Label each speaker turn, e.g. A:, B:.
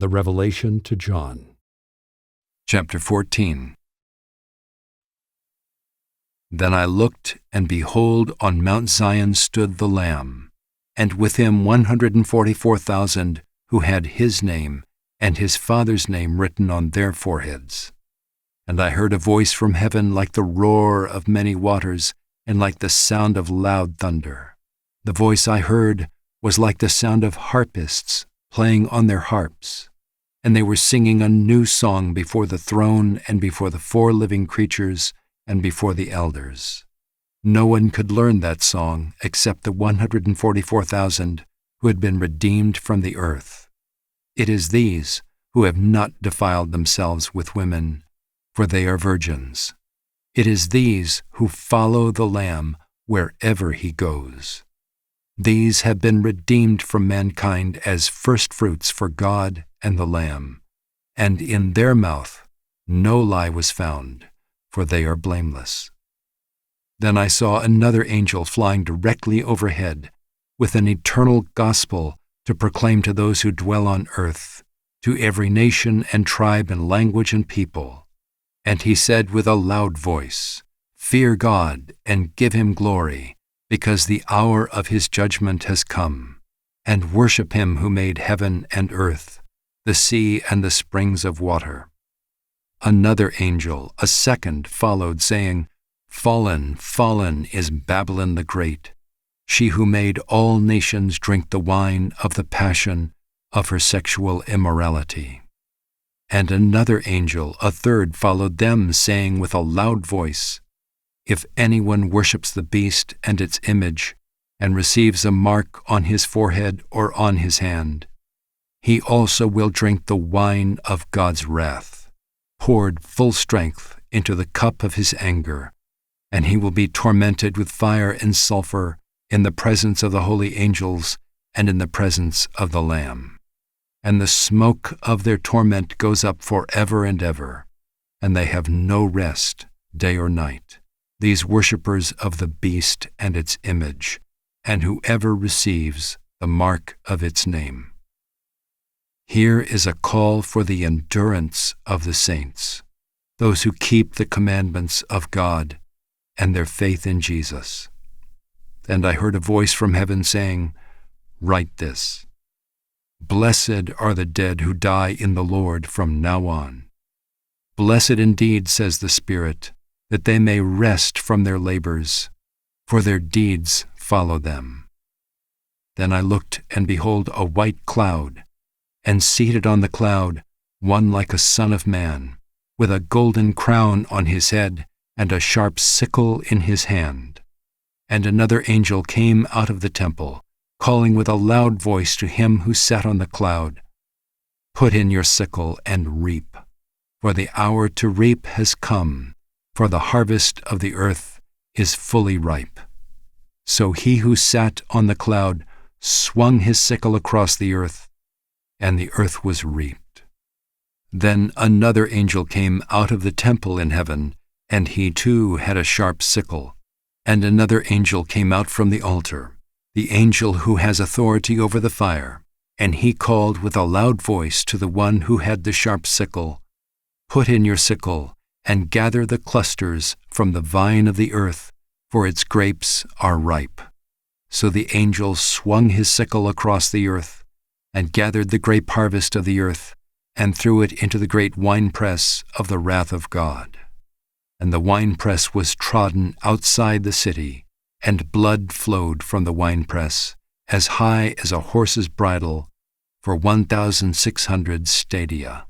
A: The Revelation to John.
B: Chapter 14. Then I looked, and behold, on Mount Zion stood the Lamb, and with him 144,000 who had his name and his Father's name written on their foreheads. And I heard a voice from heaven like the roar of many waters, and like the sound of loud thunder. The voice I heard was like the sound of harpists playing on their harps, and they were singing a new song before the throne and before the 4 living creatures and before the elders. No one could learn that song except the 144,000 who had been redeemed from the earth. It is these who have not defiled themselves with women, for they are virgins. It is these who follow the Lamb wherever he goes. These have been redeemed from mankind as firstfruits for God and the Lamb, and in their mouth no lie was found, for they are blameless. Then I saw another angel flying directly overhead, with an eternal gospel to proclaim to those who dwell on earth, to every nation and tribe and language and people. And he said with a loud voice, "Fear God and give him glory, because the hour of his judgment has come, and worship him who made heaven and earth, the sea and the springs of water." Another angel, a second, followed, saying, "Fallen, fallen is Babylon the Great, she who made all nations drink the wine of the passion of her sexual immorality." And another angel, a third, followed them, saying with a loud voice, "If anyone worships the beast and its image, and receives a mark on his forehead or on his hand, he also will drink the wine of God's wrath, poured full strength into the cup of his anger, and he will be tormented with fire and sulfur in the presence of the holy angels and in the presence of the Lamb. And the smoke of their torment goes up forever and ever, and they have no rest day or night, these worshippers of the beast and its image, and whoever receives the mark of its name. Here is a call for the endurance of the saints, those who keep the commandments of God and their faith in Jesus. And I heard a voice from heaven saying, "Write this: Blessed are the dead who die in the Lord from now on. Blessed indeed, says the Spirit, that they may rest from their labors, for their deeds follow them." Then I looked, and behold, a white cloud, and seated on the cloud, one like a son of man, with a golden crown on his head, and a sharp sickle in his hand. And another angel came out of the temple, calling with a loud voice to him who sat on the cloud, "Put in your sickle and reap, for the hour to reap has come, for the harvest of the earth is fully ripe." So he who sat on the cloud swung his sickle across the earth, and the earth was reaped. Then another angel came out of the temple in heaven, and he too had a sharp sickle. And another angel came out from the altar, the angel who has authority over the fire, and he called with a loud voice to the one who had the sharp sickle, "Put in your sickle, and gather the clusters from the vine of the earth, for its grapes are ripe." So the angel swung his sickle across the earth, and gathered the grape harvest of the earth, and threw it into the great winepress of the wrath of God. And the winepress was trodden outside the city, and blood flowed from the winepress, as high as a horse's bridle, for 1,600 stadia.